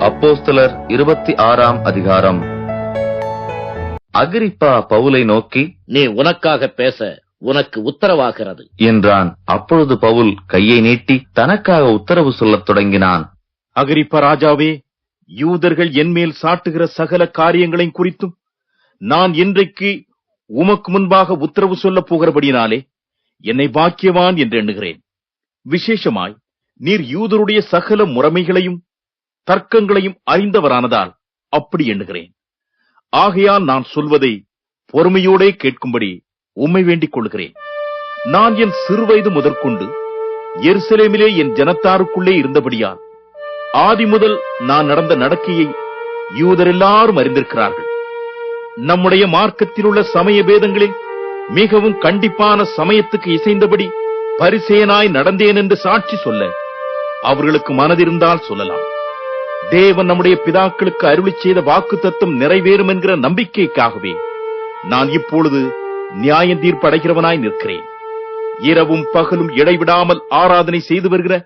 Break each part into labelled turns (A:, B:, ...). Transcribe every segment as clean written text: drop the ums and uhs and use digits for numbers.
A: அப்போஸ்தலர் 26ஆம் அதிகாரம். அகிரிப்பா பவுலை நோக்கி,
B: நீ உனக்காக பேச உனக்கு உத்தரவாகிறது
A: என்றான். அப்பொழுது பவுல் கையை நீட்டி தனக்காக உத்தரவு சொல்லத் தொடங்கினான்.
C: அகிரிப்பா ராஜாவே, யூதர்கள் என்மேல் சாட்டுகிற சகல காரியங்களையும் குறித்தும் நான் இன்றைக்கு உமக்கு முன்பாக உத்தரவு சொல்லப் போகிறபடினாலே என்னை பாக்கியவான் என்று எண்ணுகிறேன். விசேஷமாய் நீர் யூதருடைய சகல முறைமைகளையும் தர்க்கங்களையும் அறிந்தவரானதால் அப்படி எண்ணுகிறேன். ஆகையால் நான் சொல்வதை பொறுமையோடே கேட்கும்படி உம்மை வேண்டிக் கொள்கிறேன். நான் என் சிறுவயது முதற்கொண்டு எருசலேமிலே என் ஜனத்தாருக்குள்ளே இருந்தபடியால் ஆதி முதல் நான் நடந்த நடக்கையை யூதர் எல்லாரும் அறிந்திருக்கிறார்கள். நம்முடைய மார்க்கத்தில் உள்ள சமய பேதங்களில் மிகவும் கண்டிப்பான சமயத்துக்கு இசைந்தபடி பரிசேயனாய் நடந்தேன் என்று சாட்சி சொல்ல அவர்களுக்கு மனதிருந்தால் சொல்லலாம். தேவன் நம்முடைய பிதாக்களுக்கு அருளிச் செய்த வாக்கு தத்தம் நிறைவேறும் என்கிற நம்பிக்கைக்காகவே நான் இப்பொழுது நியாயம் தீர்ப்படைகிறவனாய் நிற்கிறேன். இரவும் பகலும் இடைவிடாமல் ஆராதனை செய்து வருகிற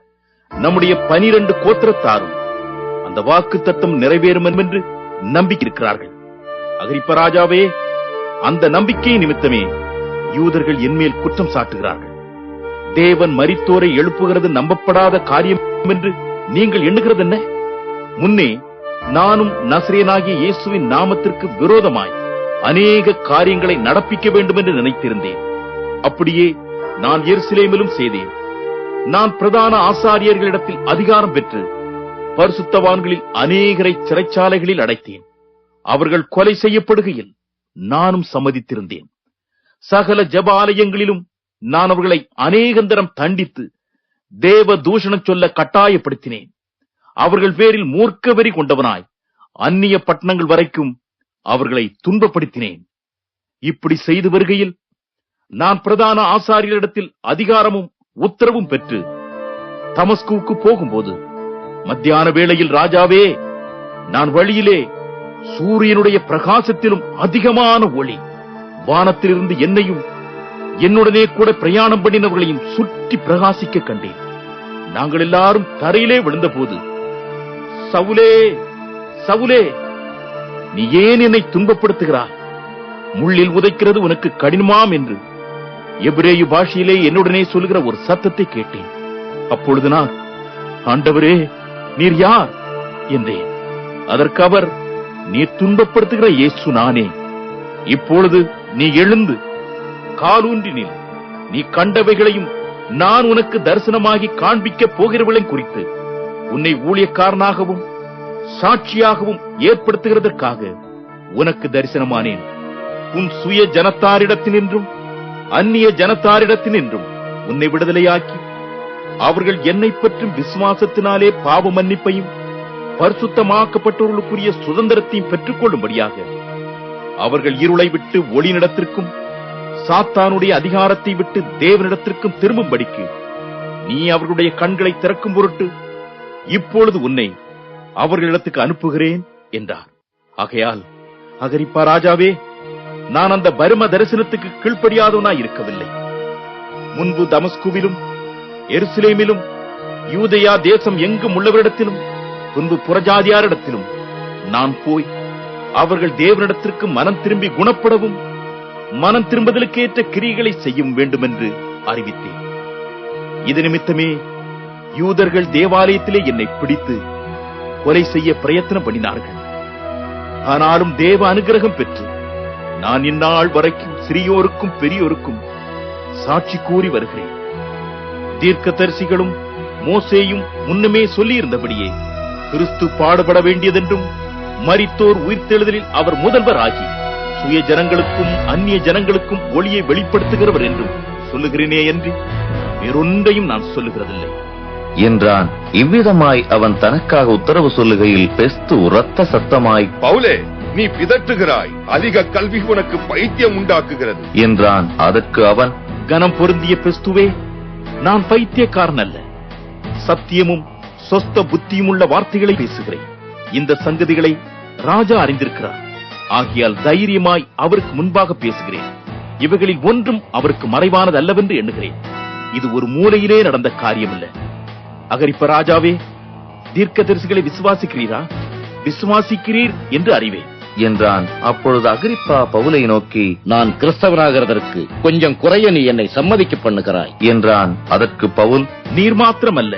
C: நம்முடைய 12 கோத்திரத்தாரும் அந்த வாக்கு தத்தம் நிறைவேறும் என்று நம்பிக்கிறார்கள். அகிரிப்பா ராஜாவே, அந்த நம்பிக்கை நிமித்தமே யூதர்கள் என்மேல் குற்றம் சாட்டுகிறார்கள். தேவன் மரித்தோரை எழுப்புகிறது நம்பப்படாத காரியம் என்று நீங்கள் எண்ணுகிறது என்ன? முன்னே நானும் நசரேயனாகிய இயேசுவின் நாமத்திற்கு விரோதமாய் அநேக காரியங்களை நடப்பிக்க வேண்டும் என்று நினைத்திருந்தேன். அப்படியே நான் எருசலேமிலும் செய்தேன். நான் பிரதான ஆசாரியர்களிடத்தில் அதிகாரம் பெற்று பரிசுத்தவான்களில் அநேகரை சிறைச்சாலைகளில் அடைத்தேன். அவர்கள் கொலை செய்யப்படுகையில் நானும் சம்மதித்திருந்தேன். சகல ஜெப ஆலயங்களிலும் நான் அவர்களை அநேகந்தரம் தண்டித்து தேவ தூஷணம் சொல்ல கட்டாயப்படுத்தினேன். அவர்கள் பேரில் மூர்க்க வெறி கொண்டவனாய் அந்நிய பட்டணங்கள் வரைக்கும் அவர்களை துன்பப்படுத்தினேன். இப்படி செய்து வருகையில் நான் பிரதான ஆசாரியரிடத்தில் அதிகாரமும் உத்தரவும் பெற்று தமஸ்குவுக்கு போகும்போது மத்தியான வேளையில், ராஜாவே, நான் வழியிலே சூரியனுடைய பிரகாசத்திலும் அதிகமான ஒளி வானத்திலிருந்து என்னையும் என்னுடனே கூட பிரயாணம் பண்ணினவர்களையும் சுற்றி பிரகாசிக்க கண்டேன். நாங்கள் எல்லாரும் தரையிலே விழுந்தபோது, சவுலே, சவுலே, நீ ஏன் என்னை துன்பப்படுத்துகிறாய்? முள்ளில் உதைக்கிறது உனக்கு கடினமாம் என்று எபிரேய பாஷையிலே என்னுடனே சொல்லுகிற ஒரு சத்தத்தை கேட்டேன். அப்பொழுது நான், ஆண்டவரே, நீர் யார் என்றேன். அதற்கு அவர், நீ துன்பப்படுத்துகிற இயேசு நானே. இப்பொழுது நீ எழுந்து காலூன்றி நில். நீ கண்டவைகளையும் நான் உனக்கு தரிசனமாகி காண்பிக்க போகிறவளையும் குறித்து உன்னை ஊழியக்காரனாகவும் சாட்சியாகவும் ஏற்படுத்துகிறதற்காக உனக்கு தரிசனமானேன். உன் சுய ஜனத்தாரிடத்தினின்றும் அந்நிய ஜனத்தாரிடத்தினின்றும் உன்னை விடுதலையாக்கி அவர்கள் என்னை பற்றும் விசுவாசத்தினாலே பாவ மன்னிப்பையும் பரிசுத்தமாக்கப்பட்டவர்களுக்குரிய சுதந்திரத்தையும் பெற்றுக் கொள்ளும்படியாக அவர்கள் இருளை விட்டு ஒளியினிடத்திற்கும் சாத்தானுடைய அதிகாரத்தை விட்டு தேவனிடத்திற்கும் திரும்பும்படிக்கு நீ அவர்களுடைய கண்களை திறக்கும் பொருட்டு இப்பொழுது உன்னை அவர்களிடத்துக்கு அனுப்புகிறேன் என்றார். ஆகையால் அகிரிப்பா ராஜாவே, நான் அந்த பரும தரிசனத்துக்கு கீழ்ப்படியாதவனாய் இருக்கவில்லை. முன்பு தமஸ்குவிலும் எருசலேமிலும் யூதேயா தேசம் எங்கும் உள்ளவரிடத்திலும் முன்பு புறஜாதியாரிடத்திலும் நான் போய் அவர்கள் தேவனிடத்திற்கு மனம் திரும்பி குணப்படவும் மனம் திரும்புதலுக்கேற்ற கிரியைகளை செய்யும் வேண்டும் என்று அறிவித்தேன். இது நிமித்தமே யூதர்கள் தேவாலயத்திலே என்னை பிடித்து கொலை செய்ய பிரயத்தனம் பண்ணினார்கள். ஆனாலும் தேவ அனுகிரகம் பெற்று நான் இந்நாள் வரைக்கும் சிறியோருக்கும் பெரியோருக்கும் சாட்சி கூறி வருகிறேன். தீர்க்கதரிசிகளும் மோசேயும் முன்னமே சொல்லியிருந்தபடியே கிறிஸ்து பாடுபட வேண்டியதென்றும் மரித்தோர் உயிர்த்தெழுதலில் அவர் முதல்வர் ஆகி சுய ஜனங்களுக்கும் அந்நிய ஜனங்களுக்கும் ஒளியை வெளிப்படுத்துகிறவர் என்றும் சொல்லுகிறேனே என்று வேறொன்றையும் நான் சொல்லுகிறதில்லை
A: என்றான். இவ்விதமாய் அவன் தனக்காக உத்தரவு சொல்லுகையில் பெஸ்து உரத்த சத்தமாய்,
D: பவுலே, நீ பிதற்றுகிறாய். அதிக கல்வி உனக்கு பைத்தியம் உண்டாக்குகிறது
A: என்றான். அதற்கு அவன்,
C: கனம் பொருந்திய பெஸ்துவே, நான் பைத்தியக்காரன் அல்ல. சத்தியமும் சொஸ்த புத்தியும் உள்ள வார்த்தைகளை பேசுகிறேன். இந்த சங்கதிகளை ராஜா அறிந்திருக்கிறார். ஆகையால் தைரியமாய் அவருக்கு முன்பாக பேசுகிறேன். இவைகளில் ஒன்றும் அவருக்கு மறைவானது அல்லவென்று எண்ணுகிறேன். இது ஒரு மூலையிலே நடந்த காரியமல்ல. அகிரிப்பா ராஜாவே, தீர்க்கதரிசிகளை விசுவாசிக்கிறீரா? விசுவாசிக்கிறீர் என்று அறிவேன்
A: என்றான். அப்பொழுது அகிரிப்பா பவுலை நோக்கி,
B: நான் கிறிஸ்தவனாகிறதற்கு கொஞ்சம் குறைய நீ என்னை சம்மதிக்க பண்ணுகிறாய்
A: என்றான். அதற்கு பவுல்,
C: நீர் மாத்திரமல்ல,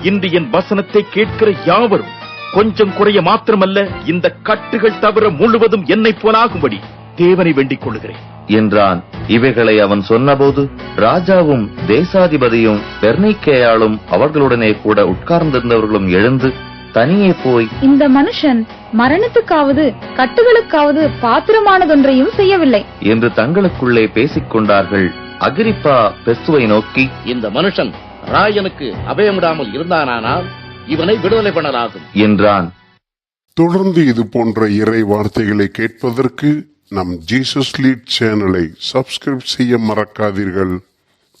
C: இன்று என் வசனத்தை கேட்கிற யாவரும் கொஞ்சம் குறைய மாத்திரமல்ல, இந்த கட்டுகள் தவிர முழுவதும் என்னை போலாகும்படி தேவனை வேண்டிக் கொள்ளுகிறேன்
A: என்றான். இவைகளை அவன் சொன்னபோது ராஜாவும் தேசாதிபதியும் பெர்னிக்கேயாளும் அவர்களுடனே கூட உட்கார்ந்திருந்தவர்களும் எழுந்து தனியே போய்,
E: இந்த மனுஷன் மரணத்துக்காவது கட்டுகளுக்காவது பாத்திரமானதொன்றையும் செய்யவில்லை
A: என்று தங்களுக்குள்ளே பேசிக் கொண்டார்கள். அகிரிப்பா பெஸ்துவை நோக்கி,
B: இந்த மனுஷன் ராயனுக்கு அபயமிடாமல் இருந்தானால் இவனை விடுதலை பண்ணலாகும்
A: என்றான்.
F: தொடர்ந்து இது போன்ற இறை வார்த்தைகளை கேட்பதற்கு நம் ஜீசஸ் லீட் சேனலை சப்ஸ்கிரைப் செய்ய மறக்காதீர்கள்.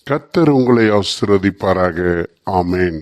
F: கர்த்தர் உங்களை ஆசீர்வதிப்பாராக. ஆமென்.